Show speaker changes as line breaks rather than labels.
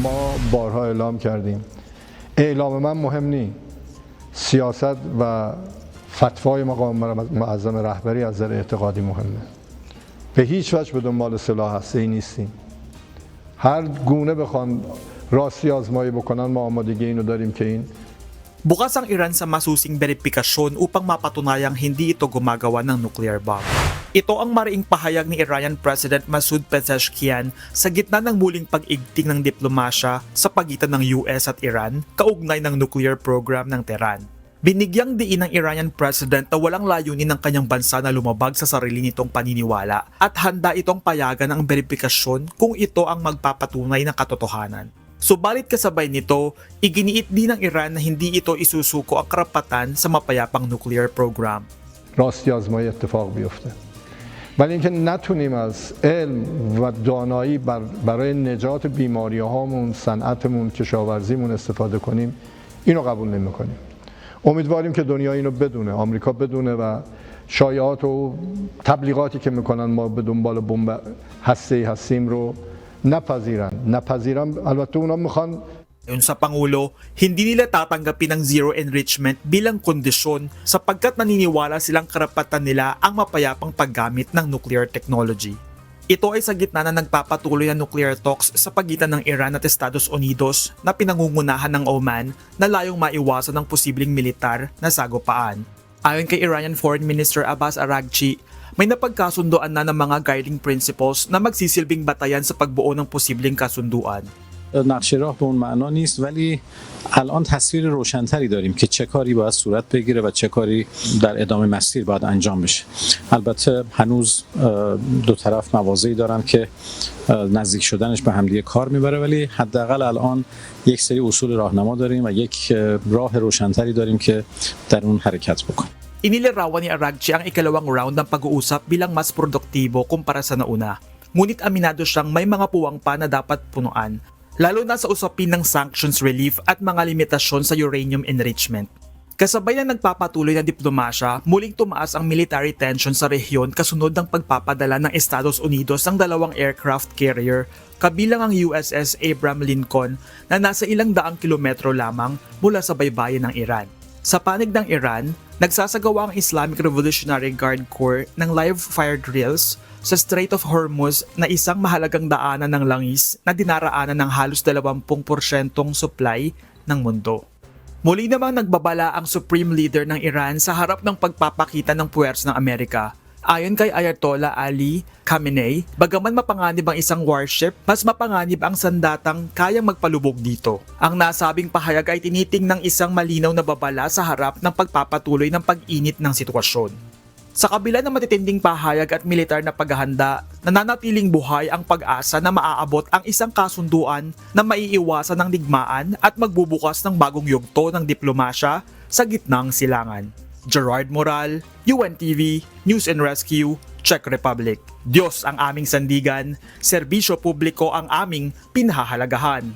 ما بارها اعلام کردیم اعلام من مهم نیست سیاست و فتوای مقام معظم رهبری از نظر اعتقادی مهمه به هیچ وجه به دنبال سلاح هسته‌ای نیستیم هر گونه بخوان راستی آزمایی بکنن ما آمادگی اینو داریم که این
Bukas ang Iran sa masusing beripikasyon upang mapatunayang hindi ito gumagawa ng nuclear bomb. Ito ang mariing pahayag ni Iranian President Masoud Pezeshkian sa gitna ng muling pag-igting ng diplomasya sa pagitan ng US at Iran kaugnay ng nuclear program ng Tehran. Binigyang diin ng Iranian President na walang layunin ng kanyang bansa na lumabag sa sarili nitong paniniwala at handa itong payagan ang beripikasyon kung ito ang magpapatunay ng katotohanan. Subalit kasabay nito, iginiit din ng Iran na hindi ito isusuko ang karapatan sa mapayapang nuclear program.
راستی آزمایی اتفاق بیفته ولی اینکه نتونیم از علم و دانایی برای نجات بیماری هامون صنعتمون کشاورزیمون استفاده کنیم اینو قبول نمی‌کنیم امیدواریم که دنیا اینو بدونه آمریکا بدونه و شایعات و تبلیغاتی که میکنن ما به دنبال بمب هسته‌ای هستیم رو napazirang albatte una mukhan
Ayon sa Pangulo, hindi nila tatanggapin ang zero enrichment bilang kondisyon sapagkat naniniwala silang karapatan nila ang mapayapang paggamit ng nuclear technology. Ito ay sa gitna na nagpapatuloy na nuclear talks sa pagitan ng Iran at Estados Unidos na pinangungunahan ng Oman na layong maiwasan ng posibleng militar na sagupaan. Ayon kay Iranian Foreign Minister Abbas Araghchi, may napagkasundoan na ng mga guiding principles na magsisilbing batayan sa pagbuo ng posibleng kasunduan.
نقشه راه به اون معنا نیست ولی الان تصویر روشنتری داریم که چه کاری باید صورت بگیره و چه کاری در ادامه مسیر باید انجام بشه. البته هنوز دو طرف مواضعی دارن که نزدیک شدنش به همدیگه کار میبره ولی حداقل الان یک سری اصول راهنما داریم و یک راه روشنتری داریم که در اون حرکت بکنیم.
Inilarawan ni Araghchi ang ikalawang round ng pag-uusap bilang mas produktibo kumpara sa nauna. Ngunit aminado siyang may mga puwang pa na dapat punuan, lalo na sa usapin ng sanctions relief at mga limitasyon sa uranium enrichment. Kasabay na nagpapatuloy na diplomasya, muling tumaas ang military tension sa rehiyon kasunod ng pagpapadala ng Estados Unidos ng dalawang aircraft carrier kabilang ang USS Abraham Lincoln na nasa ilang daang kilometro lamang mula sa baybayin ng Iran. Sa panig ng Iran, nagsasagawa ang Islamic Revolutionary Guard Corps ng live fire drills sa Strait of Hormuz na isang mahalagang daanan ng langis na dinaraanan ng halos 20% supply ng mundo. Muli namang nagbabala ang Supreme Leader ng Iran sa harap ng pagpapakita ng puwersa ng Amerika. Ayon kay Ayatollah Ali Khamenei, bagaman mapanganib ang isang warship, mas mapanganib ang sandatang kayang magpalubog dito. Ang nasabing pahayag ay tiniting ng isang malinaw na babala sa harap ng pagpapatuloy ng pag-init ng sitwasyon. Sa kabila ng matitinding pahayag at militar na paghahanda, nananatiling buhay ang pag-asa na maaabot ang isang kasunduan na maiiwasan ng digmaan at magbubukas ng bagong yugto ng diplomasya sa gitnang silangan. Gerard Moral, UNTV, News and Rescue, Czech Republic. Diyos ang aming sandigan, serbisyo publiko ang aming pinahahalagahan.